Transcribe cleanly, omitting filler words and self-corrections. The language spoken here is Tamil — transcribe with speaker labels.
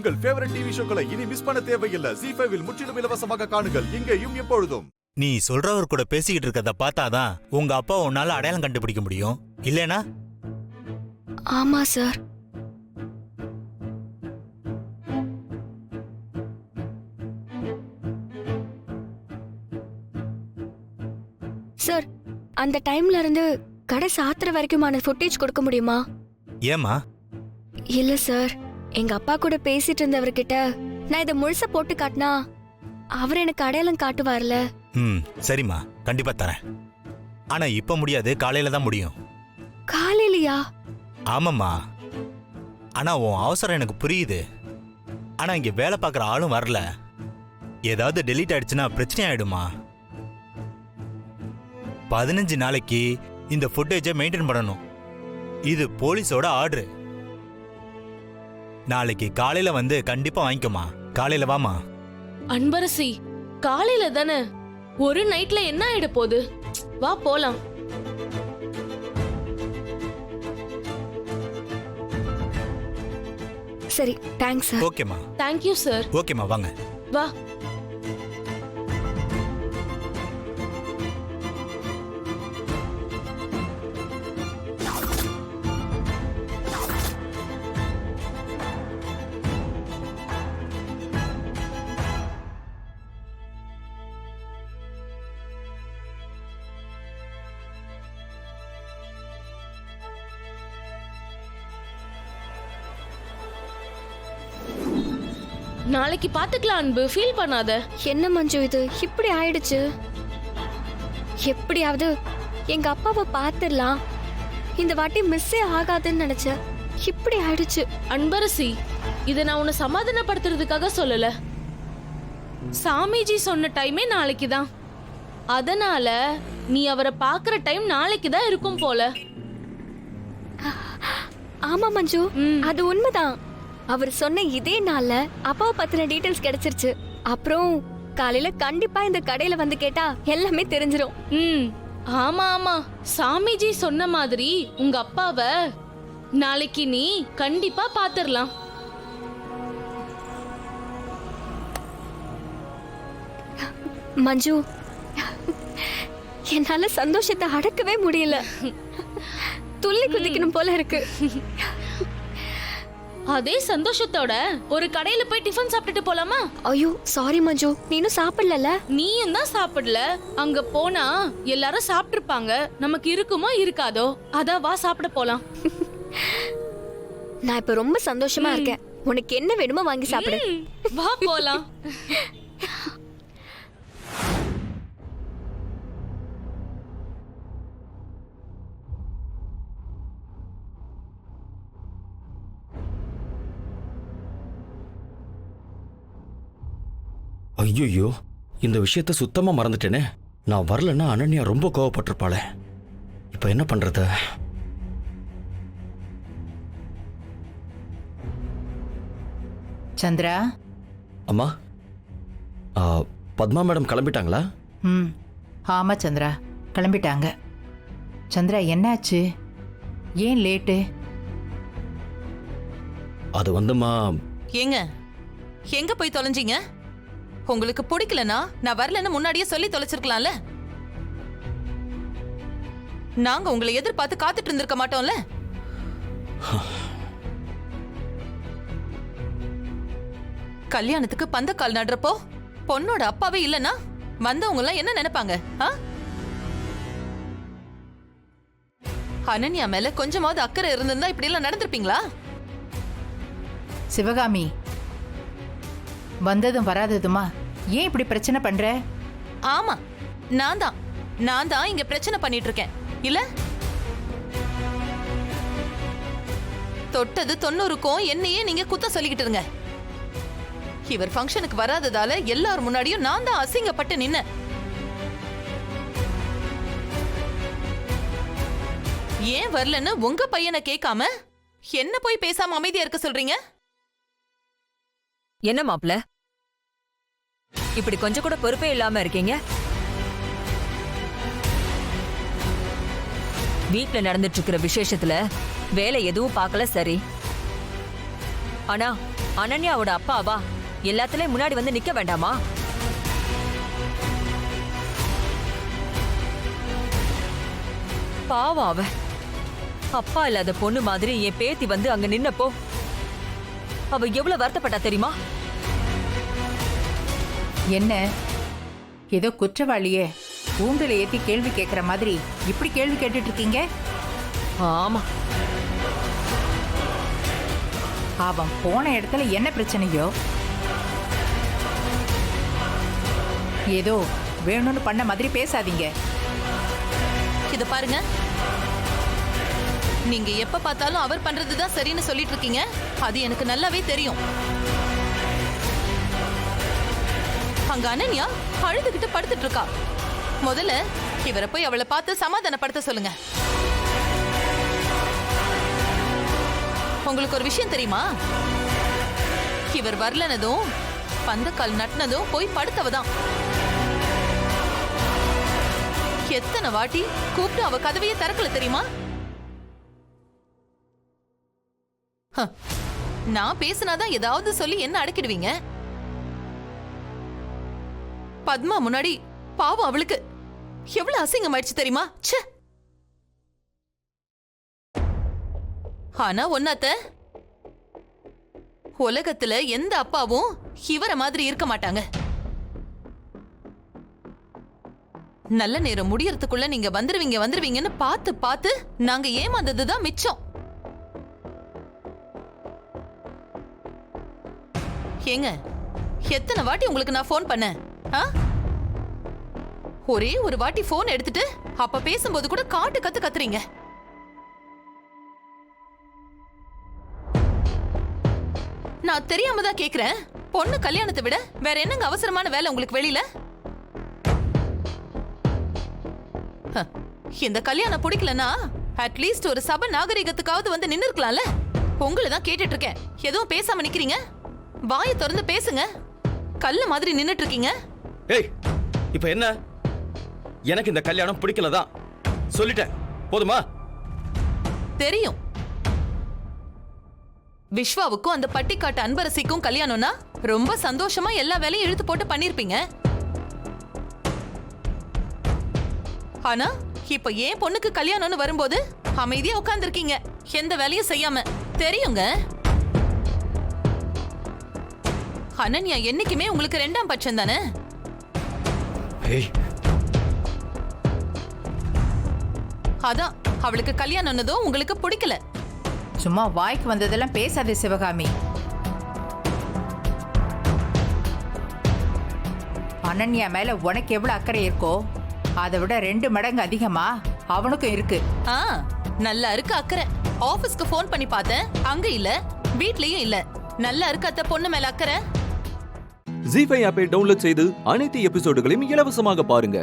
Speaker 1: உங்கள் ஃபேவரட் டிவி ஷோக்களை இனி மிஸ் பண்ண தேவையில்லை. ஜீ5 இல் முற்றிலும் இலவசமாக காணுங்கள். இங்கேயும் எப்பொழுதும்.
Speaker 2: நீ சொல்றவர் கூட பேசிக்கிட்டு இருக்கத பார்த்தாதான் உங்க அப்பா உன்னால அடையாளம் கண்டுபிடிக்க முடியும். இல்லனா?
Speaker 3: ஆமா சார். சார், அந்த டைம்ல இருந்து கடை சாத்துற வரைக்குமான ஃபுட்டேஜ் கொடுக்க முடியுமா?
Speaker 2: ஏமா?
Speaker 3: இல்ல சார், எங்க அப்பா கூட பேசிட்டு இருந்தவர்கிட்ட நான் இதை முழுசா போட்டு காட்டினா அவர் எனக்கு அடையாளம் காட்டுவார்ல.
Speaker 2: சரிம்மா, கண்டிப்பா தரேன். ஆனா இப்ப முடியாது, காலையில தான் முடியும்.
Speaker 3: காலையிலயா?
Speaker 2: ஆமாம்மா. ஆனா உன் அவசரம் எனக்கு புரியுது. ஆனா இங்க வேலை பார்க்குற ஆளும் வரல. ஏதாவது டெலீட் ஆயிடுச்சுன்னா பிரச்சனை ஆயிடுமா? 15 நாளைக்கு இந்த ஃபுட்டேஜை மெயின்டைன் பண்ணணும். இது போலீஸோட ஆர்டர். நாளைக்கு காலையில வந்து கண்டிப்பா வாங்கிக்கோமா. காலையில வாமா.
Speaker 4: அன்பரசி, காலையில தானே, ஒரு நைட்ல என்ன ஆயிட போகுது? வா போலாம்.
Speaker 3: சரி, தேங்க்ஸ் சார்.
Speaker 2: ஓகேமா.
Speaker 4: Thank you sir.
Speaker 2: ஓகேமா, வாங்க.
Speaker 4: வா. நாளைக்கு பாத்துக்கலாம் அன்பு, ஃபீல் பண்ணாத.
Speaker 3: என்ன மஞ்சு இது இப்படி ஆயிடுச்சு? எப்படியாவது எங்க அப்பாவை பாத்துடலாம், இந்த வாட்டி மிஸ்ஸே ஆகாதுன்னு நினைச்சேன். இப்படி ஆயிடுச்சு.
Speaker 4: அன்பரசி, இத நான் உன்னை சமாதானப்படுத்துறதுக்காக சொல்லல. சாமிஜி சொன்ன டைமே நாளைக்கு தான். அதனால நீ அவரை பாக்குற டைம் நாளைக்கு தான் இருக்கும் போல.
Speaker 3: ஆமா மஞ்சு, அது உண்மைதான். அவர் சொன்ன இதே நாள்ல அப்பாவை பத்தின டீடைல்ஸ் கிடைச்சிருச்சு. அப்புறம் காலையில கண்டிப்பா இந்த கடையில வந்து கேட்டா எல்லாமே தெரிஞ்சிரும்.
Speaker 4: ஆமா ஆமா, சாமிஜி சொன்ன மாதிரி உங்க அப்பாவை நாளைக்கு நீ கண்டிப்பா பாத்துரலாம்.
Speaker 3: மஞ்சு, என்னால சந்தோஷத்தை அடக்கவே முடியல. துள்ளி குதிக்கணும் போல இருக்கு.
Speaker 4: அதே சந்தோஷத்தோட ஒரு கடையில போய் டிஃபன் சாப்பிட்டுட்டு போலாமா?
Speaker 3: ஐயோ சாரி மஞ்சு, நீனும் சாப்பிடல.
Speaker 4: நீயும் தான் சாப்பிடல. அங்க போனா எல்லாரும் சாப்பிட்டுருப்பாங்க, நமக்கு இருக்குமோ இருக்காதோ. அதான் வா, சாப்பிட போலாம்.
Speaker 3: நான் இப்ப ரொம்ப சந்தோஷமா இருக்கேன். உனக்கு என்ன வேணுமோ வாங்கி சாப்பிடு.
Speaker 4: வா போலாம்.
Speaker 5: ஐயோ, இந்த விஷயத்த சுத்தமா மறந்துட்டேனே. நான் வரலன்னா அனன்யா ரொம்ப கோவப்பட்டிருப்பாளே. இப்ப என்ன பண்றது?
Speaker 6: சந்திரா.
Speaker 5: அம்மா, பத்மா மேடம் கிளம்பிட்டாங்களா?
Speaker 6: ஆமா சந்திரா, கிளம்பிட்டாங்க. சந்திரா, என்னாச்சு? ஏன் லேட்டு?
Speaker 5: அது வந்துமா.
Speaker 7: ஏங்க, எங்க போய் தொலைஞ்சீங்க? உங்களுக்கு பிடிக்கலனா நான் வரலன்னு முன்னாடியே சொல்லி தொலைச்சிருக்கலாம்ல. நாங்க உங்களை எதிர்பார்த்து காத்துட்டு இருந்திருக்க மாட்டோம்ல. கல்யாணத்துக்கு பந்தக்கால் நடுறப்போ பொண்ணோட அப்பாவே இல்லனா வந்தவங்க எல்லாம் என்ன நினைப்பாங்க? அனன்யா மேல கொஞ்சமாவது அக்கறை இருந்திருந்தா இப்படி எல்லாம் நடந்திருப்பீங்களா?
Speaker 6: சிவகாமி, வந்ததும் வராததுமா ஏன் இப்படி பிரச்சனை பண்ற?
Speaker 7: ஆமா, நான் தான் இங்க பிரச்சனை பண்ணிட்டு இருக்கேன் இல்ல. தொட்டது 90க்கும் என்னையே நீங்க குத்த சொல்லிக்கிட்டு இருங்க. இவர் ஃபங்க்ஷனுக்கு வராததால எல்லாரும் முன்னாடியும் நான் தான் அசிங்கப்பட்டு நின்ன. ஏன் வரலன்னு உங்க பையனை கேட்காம என்ன போய் பேசாம அமைதியா இருக்க சொல்றீங்க?
Speaker 8: என்ன மாப்ள, இப்படி கொஞ்சம் கூட பொறுப்பே இல்லாம இருக்கீங்க? வீட்ல நடந்துட்டு இருக்கிற விசேஷத்துல வேலை எதுவும் பார்க்கல, சரி. ஆனா அனன்யாவோட அப்பாவா எல்லாத்துலயும் முன்னாடி வந்து நிக்க வேண்டாமா? பாவம் அவ. அப்பா இல்லாத பொண்ணு மாதிரி என் பேத்தி வந்து அங்க நின்னப்போ அவ எவ்வளவு வருத்தப்பட்டா தெரியுமா?
Speaker 6: என்ன ஏதோ குற்றவாளியே கூண்டுல ஏத்தி கேள்வி கேட்கிற மாதிரி இப்படி கேள்வி கேட்டுட்டு இருக்கீங்க?
Speaker 8: ஆமா,
Speaker 6: அவன் போன இடத்துல என்ன பிரச்சனையோ ஏதோ வேணும்னு பண்ண மாதிரி பேசாதீங்க.
Speaker 7: இத பாருங்க, நீங்க எப்ப பார்த்தாலும் அவர் பண்றதுதான் சரின்னு சொல்லிட்டு இருக்கீங்க. அது எனக்கு நல்லாவே தெரியும். அங்க அனன்யா அழுதுகிட்டு படுத்துட்டு இருக்கா. முதல்ல இவரை போய் அவளை பார்த்து சமாதானப்படுத்த சொல்லுங்க. உங்களுக்கு ஒரு விஷயம் தெரியுமா? இவர் வரலனதும் பந்தக்கால் நட்டினதும் போய் படுத்தவதான். எத்தனை வாட்டி கூப்பிட்டு அவ கதவையே திறக்கல தெரியுமா? நான் பேசினாதான் ஏதாவது சொல்லி என்ன அடக்கிடுவீங்க. பத்மா முன்னாடி பாவம் அவளுக்கு எவ்வளவு அசிங்கமாயிடுச்சு தெரியுமா? ச்சே. ஆனா ஒன்னாத்த, உலகத்துல எந்த அப்பாவும் இவர மாதிரி இருக்க மாட்டாங்க. நல்ல நேரம் முடியறதுக்குள்ள நீங்க வந்துருவீங்கன்னு பார்த்து பார்த்து நாங்க ஏமாந்ததுதான் மிச்சம். ஏங்க, எத்தனை வாட்டி உங்களுக்கு நான் போன் பண்ணேன்? ஒரே ஒரு வாட்டி போன் எடுத்துட்டு அப்ப பேசும்போது கூட காட்டு கத்து கத்துறீங்க. நான் தெரியாம தான் கேக்குறேன். பொண்ணு கல்யாணத்தை விட வேற என்னங்க அவசரமான வேலை உங்களுக்கு வெளியில? இந்த கல்யாணம் பிடிக்கலனா அட்லீஸ்ட் ஒரு சபை நாகரிகத்துக்காவது வந்து நின்னு இருக்கலாம்ல. உங்களை தான் கேட்டுட்டு இருக்கேன். எதுவும் பேசாம நிக்கிறீங்க? வாயை திறந்து பேசுங்க. கல்ல மாதிரி நின்னுட்டு இருக்கீங்க.
Speaker 5: ஏய், இப்போ என்ன? எனக்கு இந்த கல்யாணம் பிடிக்கலதான் சொல்லிட்டேன், போதுமா?
Speaker 7: தெரியும். விஸ்வாவுக்கும் அந்த பட்டிக்காட்டு அன்பரசிக்கும் கல்யாணம்னா ரொம்ப சந்தோஷமா எல்லா வேலையும் இழுத்து போட்டு பண்ணிருப்பீங்க. ஆனா இப்ப ஏன் பொண்ணுக்கு கல்யாணம்னு வரும்போது அமைதியா உட்கார்ந்துருக்கீங்க, எந்த வேலையும் செய்யாம. தெரியுங்க, அனன்யா என்னைக்குமே உங்களுக்கு 2ஆம் பட்சம் தானே. அதான் அவளுக்கு கல்யாணம்னதும் உங்களுக்கு பிடிக்கல.
Speaker 6: சும்மா வாய்க்கு வந்ததெல்லாம் பேசாதே சிவகாமி. அனன்யா மேல உனக்கு எவ்வளவு அக்கறை இருக்கோ அதை விட 2 மடங்கு அதிகமா அவனுக்கும் இருக்கு.
Speaker 7: நல்லா இருக்கு அக்கறை. ஆபீஸ்க்கு போன் பண்ணி பார்த்தேன், அங்க இல்ல, வீட்லயும் இல்ல. நல்லா இருக்கு அத்த பொண்ணு மேல அக்கறை.
Speaker 9: ஜீ5 ஆப்பை டவுன்லோட் செய்து அனைத்து எபிசோடுகளையும் இலவசமாக பாருங்க.